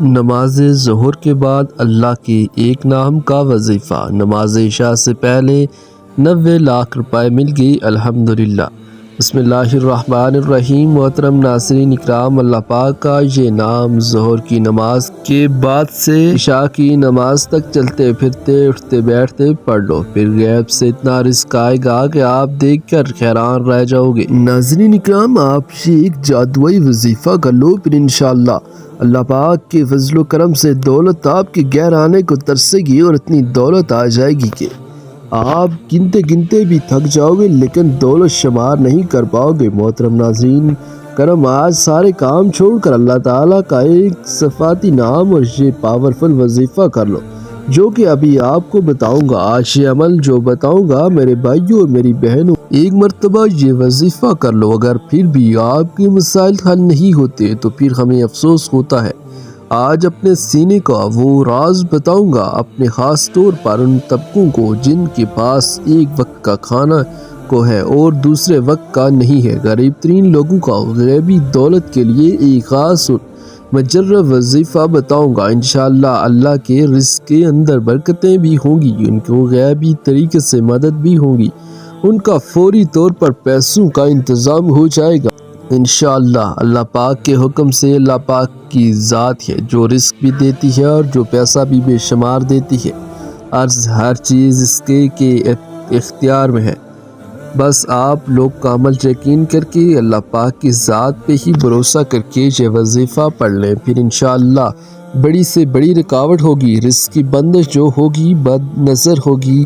نماز ظہر کے بعد اللہ کے ایک نام کا وظیفہ۔ نماز عشاء سے پہلے 90 لاکھ روپے مل گئی، الحمدللہ۔ بسم اللہ الرحمن الرحیم۔ محترم ناظرین اکرام، اللہ پاک کا یہ نام ظہر کی نماز کے بعد سے عشاء کی نماز تک چلتے پھرتے اٹھتے بیٹھتے پڑھ لو، پھر غیب سے اتنا رزق آئے گا کہ آپ دیکھ کر حیران رہ جاؤ گے۔ ناظرین اکرام، آپ یہ ایک جادوئی وظیفہ کر لو، پھر انشاءاللہ اللہ پاک کے فضل و کرم سے دولت آپ کے گھر آنے کو ترسے گی، اور اتنی دولت آ جائے گی کہ آپ گنتے گنتے بھی تھک جاؤ گے لیکن دولت شمار نہیں کر پاؤ گے۔ محترم ناظرین کرم، آج سارے کام چھوڑ کر اللہ تعالیٰ کا ایک صفاتی نام اور یہ پاورفل وظیفہ کر لو جو کہ ابھی آپ کو بتاؤں گا۔ آج یہ عمل جو بتاؤں گا میرے بھائیوں اور میری بہنوں، ایک مرتبہ یہ وظیفہ کر لو، اگر پھر بھی آپ کے مسائل حل نہیں ہوتے تو پھر ہمیں افسوس ہوتا ہے۔ آج اپنے سینے کا وہ راز بتاؤں گا، اپنے خاص طور پر ان طبقوں کو جن کے پاس ایک وقت کا کھانا کو ہے اور دوسرے وقت کا نہیں ہے۔ غریب ترین لوگوں کا غیبی دولت کے لیے ایک خاص اور مجرب وظیفہ بتاؤں گا۔ انشاءاللہ اللہ کے رزق کے اندر برکتیں بھی ہوں گی، ان کو غیبی طریقے سے مدد بھی ہوگی، ان کا فوری طور پر پیسوں کا انتظام ہو جائے گا انشاءاللہ۔ اللہ پاک کے حکم سے، اللہ پاک کی ذات ہے جو رزق بھی دیتی ہے اور جو پیسہ بھی بے شمار دیتی ہے۔ ہر چیز اس کے اختیار میں ہے، بس آپ لوگ کامل یقین کر کے اللہ پاک کی ذات پہ ہی بھروسہ کر کے یہ وظیفہ پڑھ لیں، پھر انشاءاللہ بڑی سے بڑی رکاوٹ ہوگی، رزق کی بندش جو ہوگی، بد نظر ہوگی،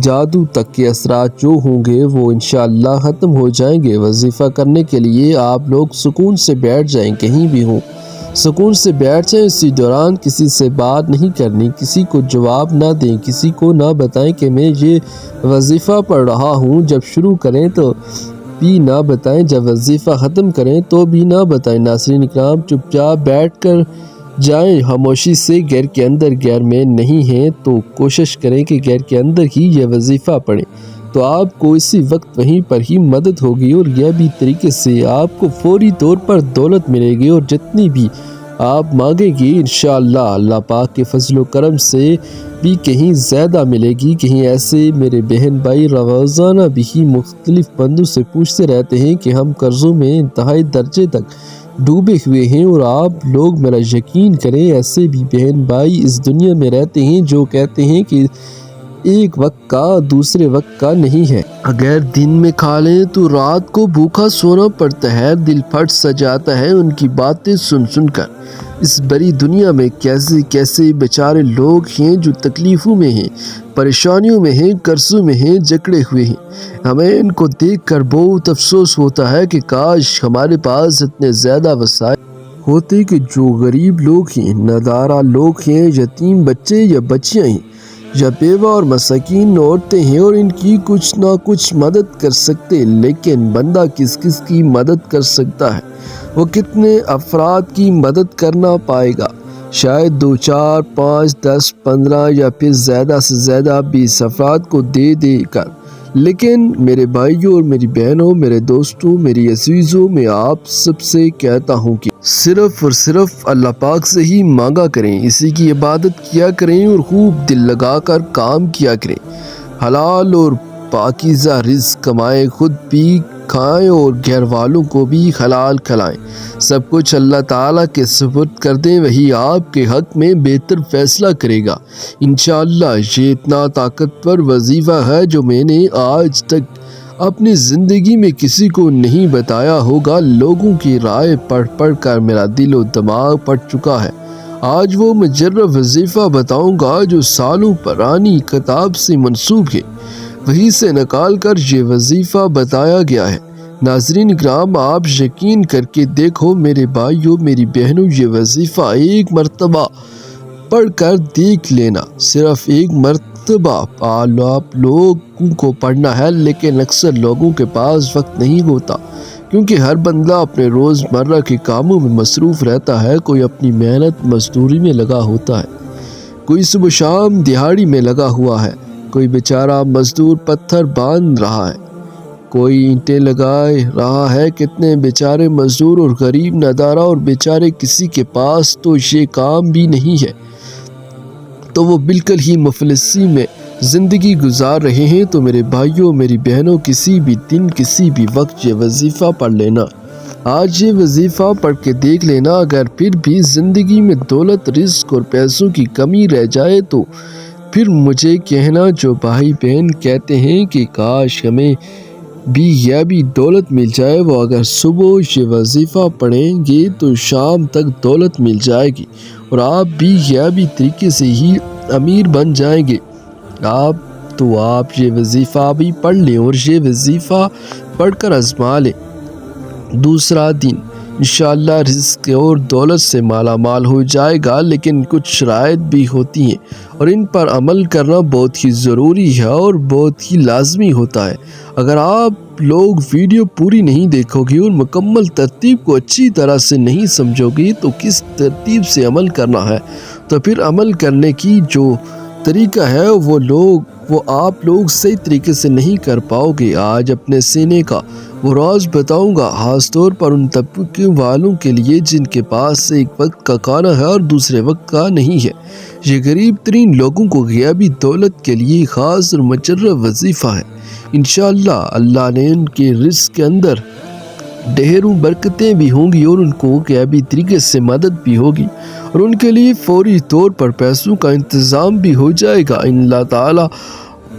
جادو تک کے اثرات جو ہوں گے وہ انشاءاللہ ختم ہو جائیں گے۔ وظیفہ کرنے کے لیے آپ لوگ سکون سے بیٹھ جائیں، کہیں بھی ہوں سکون سے بیٹھ جائیں۔ اسی دوران کسی سے بات نہیں کرنی، کسی کو جواب نہ دیں، کسی کو نہ بتائیں کہ میں یہ وظیفہ پڑھ رہا ہوں۔ جب شروع کریں تو بھی نہ بتائیں، جب وظیفہ ختم کریں تو بھی نہ بتائیں۔ ناظرین اکرام، چپ چاپ بیٹھ کر جائیں خاموشی سے۔ گھر کے اندر گھر میں نہیں ہیں تو کوشش کریں کہ گھر کے اندر ہی یہ وظیفہ پڑھیں، تو آپ کو اسی وقت وہیں پر ہی مدد ہوگی اور یہ بھی طریقے سے آپ کو فوری طور پر دولت ملے گی، اور جتنی بھی آپ مانگیں گے انشاءاللہ اللہ پاک کے فضل و کرم سے بھی کہیں زیادہ ملے گی۔ کہیں ایسے میرے بہن بھائی روزانہ بھی مختلف بندوں سے پوچھتے رہتے ہیں کہ ہم قرضوں میں انتہائی درجے تک ڈوبے ہوئے ہیں، اور آپ لوگ میرا یقین کریں ایسے بھی بہن بھائی اس دنیا میں رہتے ہیں جو کہتے ہیں کہ ایک وقت کا دوسرے وقت کا نہیں ہے، اگر دن میں کھا لیں تو رات کو بھوکا سونا پڑتا ہے۔ دل پھٹ سا جاتا ہے ان کی باتیں سن سن کر۔ اس بڑی دنیا میں کیسے کیسے بیچارے لوگ ہیں جو تکلیفوں میں ہیں، پریشانیوں میں ہیں، قرضوں میں ہیں، جکڑے ہوئے ہیں۔ ہمیں ان کو دیکھ کر بہت افسوس ہوتا ہے کہ کاش ہمارے پاس اتنے زیادہ وسائل ہوتے کہ جو غریب لوگ ہیں، نادارہ لوگ ہیں، یتیم بچے یا بچیاں ہیں، یا بیوہ اور مساکین عورتیں ہیں، اور ان کی کچھ نہ کچھ مدد کر سکتے، لیکن بندہ کس کس کی مدد کر سکتا ہے؟ وہ کتنے افراد کی مدد کرنا پائے گا؟ شاید 2 4 5 10 15 یا پھر زیادہ سے زیادہ 20 افراد کو دے کر۔ لیکن میرے بھائیوں اور میری بہنوں، میرے دوستوں، میری عزیزوں، میں آپ سب سے کہتا ہوں کہ صرف اور صرف اللہ پاک سے ہی مانگا کریں، اسی کی عبادت کیا کریں اور خوب دل لگا کر کام کیا کریں۔ حلال اور پاکیزہ رزق کمائیں، خود بھی کھائیں اور گھر والوں کو بھی حلال کھلائیں۔ سب کچھ اللہ تعالیٰ کے سپرد کر دیں، وہی آپ کے حق میں بہتر فیصلہ کرے گا انشاءاللہ۔ یہ اتنا طاقتور وظیفہ ہے جو میں نے آج تک اپنی زندگی میں کسی کو نہیں بتایا ہوگا۔ لوگوں کی رائے پڑھ پڑھ کر میرا دل و دماغ پھٹ چکا ہے۔ آج وہ مجرب وظیفہ بتاؤں گا جو سالوں پرانی کتاب سے منسوب ہے، وہیں سے نکال کر یہ وظیفہ بتایا گیا ہے۔ ناظرین اکرام، آپ یقین کر کے دیکھو میرے بھائیوں میری بہنوں، یہ وظیفہ ایک مرتبہ پڑھ کر دیکھ لینا، صرف ایک مرتبہ آپ لوگوں کو پڑھنا ہے، لیکن اکثر لوگوں کے پاس وقت نہیں ہوتا کیونکہ ہر بندہ اپنے روز مرہ کے کاموں میں مصروف رہتا ہے۔ کوئی اپنی محنت مزدوری میں لگا ہوتا ہے، کوئی صبح شام دہاڑی میں لگا ہوا ہے، کوئی بیچارہ مزدور پتھر باندھ رہا ہے، کوئی اینٹیں لگائے رہا ہے، کتنے بیچارے مزدور اور غریب ندارہ اور بیچارے کسی کے پاس تو یہ کام بھی نہیں ہے، تو وہ بالکل ہی مفلسی میں زندگی گزار رہے ہیں۔ تو میرے بھائیوں، میری بہنوں، کسی بھی دن کسی بھی وقت یہ وظیفہ پڑھ لینا، آج یہ وظیفہ پڑھ کے دیکھ لینا۔ اگر پھر بھی زندگی میں دولت، رزق اور پیسوں کی کمی رہ جائے تو پھر مجھے کہنا۔ جو بھائی بہن کہتے ہیں کہ کاش ہمیں بھی یہ بھی دولت مل جائے، وہ اگر صبح یہ وظیفہ پڑھیں گے تو شام تک دولت مل جائے گی اور آپ بھی یہ بھی طریقے سے ہی امیر بن جائیں گے۔ آپ یہ وظیفہ بھی پڑھ لیں اور یہ وظیفہ پڑھ کر آزما لیں۔ دوسرا دن انشاءاللہ رزق اور دولت سے مالا مال ہو جائے گا، لیکن کچھ شرائط بھی ہوتی ہیں اور ان پر عمل کرنا بہت ہی ضروری ہے اور بہت ہی لازمی ہوتا ہے۔ اگر آپ لوگ ویڈیو پوری نہیں دیکھو گے اور مکمل ترتیب کو اچھی طرح سے نہیں سمجھو گے تو کس ترتیب سے عمل کرنا ہے، تو پھر عمل کرنے کی جو طریقہ ہے وہ آپ لوگ صحیح طریقے سے نہیں کر پاؤ گے۔ آج اپنے سینے کا وہ راز بتاؤں گا، خاص طور پر ان طبقے والوں کے لیے جن کے پاس ایک وقت کا کھانا ہے اور دوسرے وقت کا نہیں ہے۔ یہ غریب ترین لوگوں کو غیبی دولت کے لیے خاص اور مجرب وظیفہ ہے۔ انشاءاللہ اللہ نے ان کے رزق کے اندر ڈھیروں برکتیں بھی ہوں گی اور ان کو غیبی طریقے سے مدد بھی ہوگی اور ان کے لیے فوری طور پر پیسوں کا انتظام بھی ہو جائے گا۔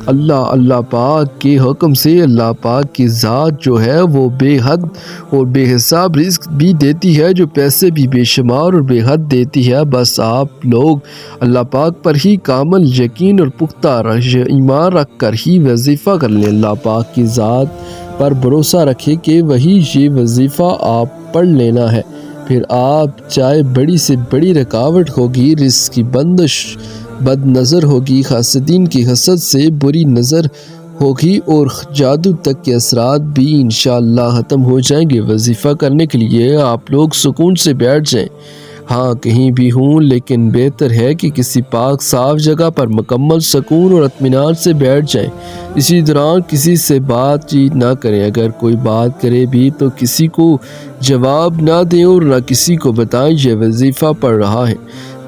اللہ پاک کے حکم سے اللہ پاک کی ذات جو ہے وہ بے حد اور بے حساب رزق بھی دیتی ہے، جو پیسے بھی بے شمار اور بے حد دیتی ہے۔ بس آپ لوگ اللہ پاک پر ہی کامل یقین اور پختہ ایمان رکھ کر ہی وظیفہ کر لیں۔ اللہ پاک کی ذات پر بھروسہ رکھے کہ وہی یہ وظیفہ آپ پڑھ لینا ہے، پھر آپ چاہے بڑی سے بڑی رکاوٹ ہوگی، رزق کی بندش بد نظر ہوگی، حاسدین کی حسد سے بری نظر ہوگی اور جادو تک کے اثرات بھی انشاءاللہ ختم ہو جائیں گے۔ وظیفہ کرنے کے لیے آپ لوگ سکون سے بیٹھ جائیں، ہاں کہیں بھی ہوں، لیکن بہتر ہے کہ کسی پاک صاف جگہ پر مکمل سکون اور اطمینان سے بیٹھ جائیں۔ اسی دوران کسی سے بات چیت نہ کریں، اگر کوئی بات کرے بھی تو کسی کو جواب نہ دیں اور نہ کسی کو بتائیں یہ وظیفہ پڑھ رہا ہے۔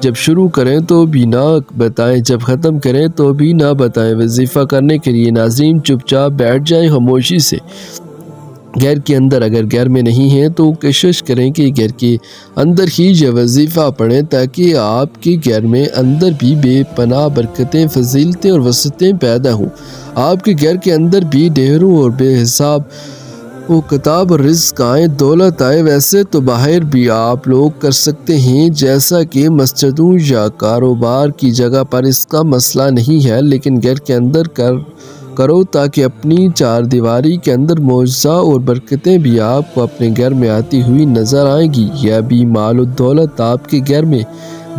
جب شروع کریں تو بھی نہ بتائیں، جب ختم کریں تو بھی نہ بتائیں۔ وظیفہ کرنے کے لیے ناظرین چپ چاپ بیٹھ جائیں خاموشی سے گھر کے اندر، اگر گھر میں نہیں ہیں تو کوشش کریں کہ گھر کے اندر ہی یہ وظیفہ پڑھیں تاکہ آپ کے گھر میں اندر بھی بے پناہ برکتیں، فضیلتیں اور وسعتیں پیدا ہوں، آپ کے گھر کے اندر بھی ڈھیروں اور بے حساب و کتاب رزق آئے، دولت آئے۔ ویسے تو باہر بھی آپ لوگ کر سکتے ہیں، جیسا کہ مسجدوں یا کاروبار کی جگہ پر اس کا مسئلہ نہیں ہے، لیکن گھر کے اندر کرو تاکہ اپنی چار دیواری کے اندر معجزہ اور برکتیں بھی آپ کو اپنے گھر میں آتی ہوئی نظر آئیں گی، یا بھی مال و دولت آپ کے گھر میں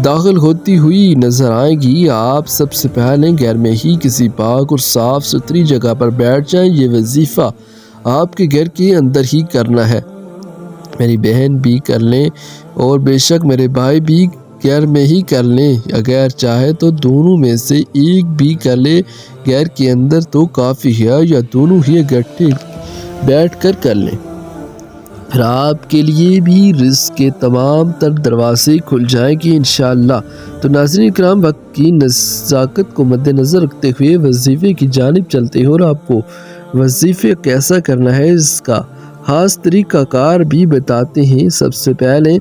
داخل ہوتی ہوئی نظر آئے گی۔ آپ سب سے پہلے گھر میں ہی کسی پاک اور صاف ستھری جگہ پر بیٹھ جائیں، یہ وظیفہ آپ کے گھر کے اندر ہی کرنا ہے۔ میری بہن بھی کر لیں اور بے شک میرے بھائی بھی گھر میں ہی کر لیں، اگر چاہے تو دونوں میں سے ایک بھی کر لے گھر کے اندر تو کافی ہے، یا دونوں ہی اکٹھے بیٹھ کر کر لیں، پھر آپ کے لیے بھی رزق کے تمام تر دروازے کھل جائیں گے انشاءاللہ۔ تو ناظرین کرام، وقت کی نزاکت کو مد نظر رکھتے ہوئے وظیفے کی جانب چلتے ہیں اور آپ کو وظیفے کیسا کرنا ہے اس کا خاص طریقہ کار بھی بتاتے ہیں۔ سب سے پہلے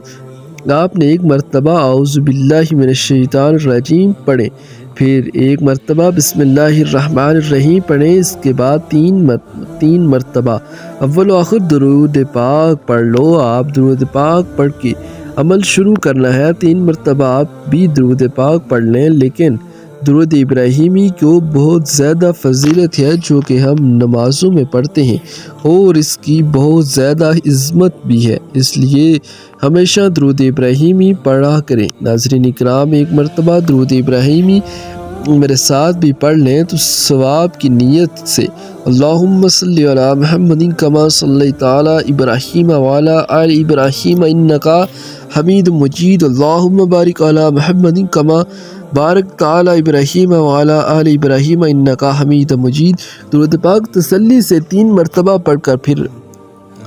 آپ نے ایک مرتبہ اعوذ باللہ من الشیطان الرجیم پڑھیں، پھر ایک مرتبہ بسم اللہ الرحمن الرحیم پڑھیں، اس کے بعد تین مرتبہ اول و آخر درود پاک پڑھ لو۔ آپ درود پاک پڑھ کے عمل شروع کرنا ہے، 3 مرتبہ آپ بھی درود پاک پڑھ لیں، لیکن درود ابراہیمی کو بہت زیادہ فضیلت ہے جو کہ ہم نمازوں میں پڑھتے ہیں اور اس کی بہت زیادہ عظمت بھی ہے، اس لیے ہمیشہ درود ابراہیمی پڑھا کریں۔ ناظرین اکرام، ایک مرتبہ درود ابراہیمی میرے ساتھ بھی پڑھ لیں تو ثواب کی نیت سے اللہم صلی علی محمد کما صلیت علی ابراہیم وعلی آل ابراہیم انکا حمید مجید اللہم بارک علی محمد کما بارکت علی ابراہیم وعلی آل ابراہیم انکا حمید مجید درود پاک تسلی سے 3 مرتبہ پڑھ کر پھر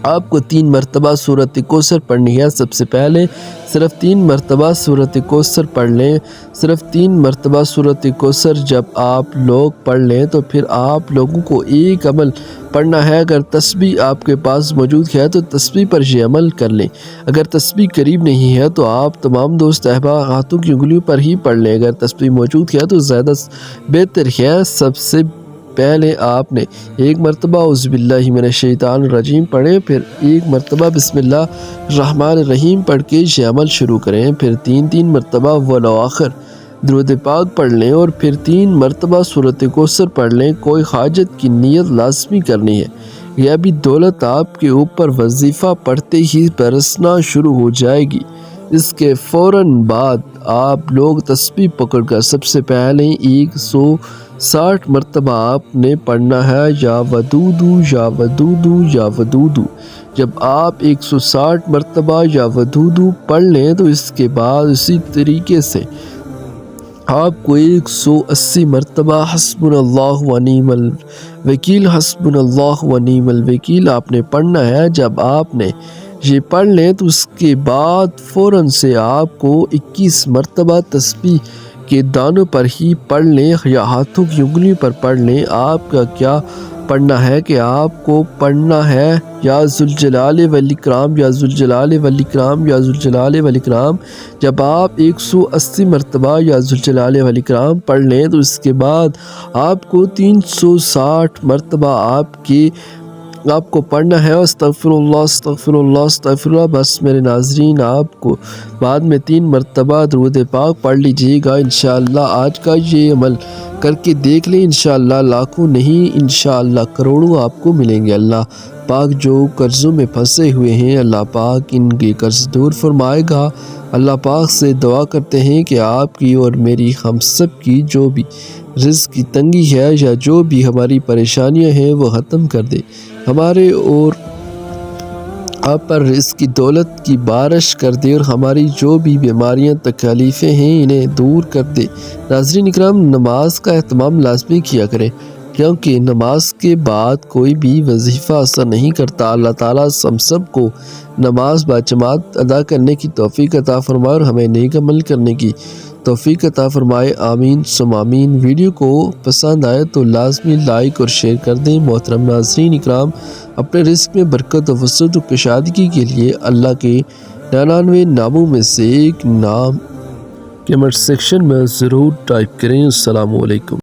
آپ کو 3 مرتبہ سورۃ کوثر پڑھنی ہے۔ سب سے پہلے صرف 3 مرتبہ سورۃ کوثر پڑھ لیں۔ صرف 3 مرتبہ سورۃ کوثر جب آپ لوگ پڑھ لیں تو پھر آپ لوگوں کو ایک عمل پڑھنا ہے۔ اگر تسبیح آپ کے پاس موجود ہے تو تسبیح پر یہ عمل کر لیں۔ اگر تسبیح قریب نہیں ہے تو آپ تمام دوست احباب ہاتھوں کی انگلیوں پر ہی پڑھ لیں۔ اگر تسبیح موجود ہے تو زیادہ بہتر ہے۔ سب سے پہلے آپ نے 1 مرتبہ اعوذ باللہ من الشیطان الرجیم پڑھیں، پھر 1 مرتبہ بسم اللہ الرحمن الرحیم پڑھ کے یہ عمل شروع کریں، پھر 3 مرتبہ والآخر درود پاک پڑھ لیں اور پھر 3 مرتبہ سورۃ کوثر پڑھ لیں۔ کوئی حاجت کی نیت لازمی کرنی ہے۔ یہ بھی دولت آپ کے اوپر وظیفہ پڑھتے ہی برسنا شروع ہو جائے گی۔ اس کے فوراً بعد آپ لوگ تسبیح پکڑ کر سب سے پہلے 160 مرتبہ آپ نے پڑھنا ہے یا ودودو یا ودودو یا ودودو۔ جب آپ 160 مرتبہ یا ودودو پڑھ لیں تو اس کے بعد اسی طریقے سے آپ کو 180 مرتبہ حسبنا اللہ و نعم الوکیل حسبنا اللہ و نعم الوکیل آپ نے پڑھنا ہے۔ جب آپ نے یہ پڑھ لیں تو اس کے بعد فوراً سے آپ کو 21 مرتبہ تسبیح کے دانوں پر ہی پڑھ لیں یا ہاتھوں کی انگلیوں پر پڑھ لیں۔ آپ کا کیا پڑھنا ہے کہ آپ کو پڑھنا ہے یا ذوالجلال والاکرام یا ذوالجلال والاکرام یا ذوالجلال والاکرام۔ جب آپ 180 مرتبہ یا ذوالجلال والاکرام پڑھ لیں تو اس کے بعد آپ کو 360 مرتبہ آپ کو پڑھنا ہے استغفر اللہ استغفر اللہ استغفر اللہ۔ بس میرے ناظرین آپ کو بعد میں 3 مرتبہ درود پاک پڑھ لیجئے گا۔ انشاءاللہ آج کا یہ عمل کر کے دیکھ لیں، انشاءاللہ لاکھوں نہیں انشاءاللہ کروڑوں آپ کو ملیں گے۔ اللہ پاک جو قرضوں میں پھنسے ہوئے ہیں اللہ پاک ان کے قرض دور فرمائے گا۔ اللہ پاک سے دعا کرتے ہیں کہ آپ کی اور میری ہم سب کی جو بھی رزق کی تنگی ہے یا جو بھی ہماری پریشانیاں ہیں وہ ختم کر دے، ہمارے اور آپ پر رزق کی دولت کی بارش کر دے اور ہماری جو بھی بیماریاں تکلیفیں ہیں انہیں دور کر دے۔ ناظرین اکرام نماز کا اہتمام لازمی کیا کریں کیونکہ نماز کے بعد کوئی بھی وظیفہ اثر نہیں کرتا۔ اللہ تعالیٰ ہم سب کو نماز باجماعت ادا کرنے کی توفیق عطا فرمائے اور ہمیں نیک عمل کرنے کی توفیق عطا فرمائے، آمین ثم آمین۔ ویڈیو کو پسند آئے تو لازمی لائک اور شیئر کر دیں۔ محترم ناظرین اکرام اپنے رزق میں برکت و وسعت و کشادگی کے لیے اللہ کے 99 ناموں میں سے ایک نام کمنٹ سیکشن میں ضرور ٹائپ کریں۔ السلام علیکم۔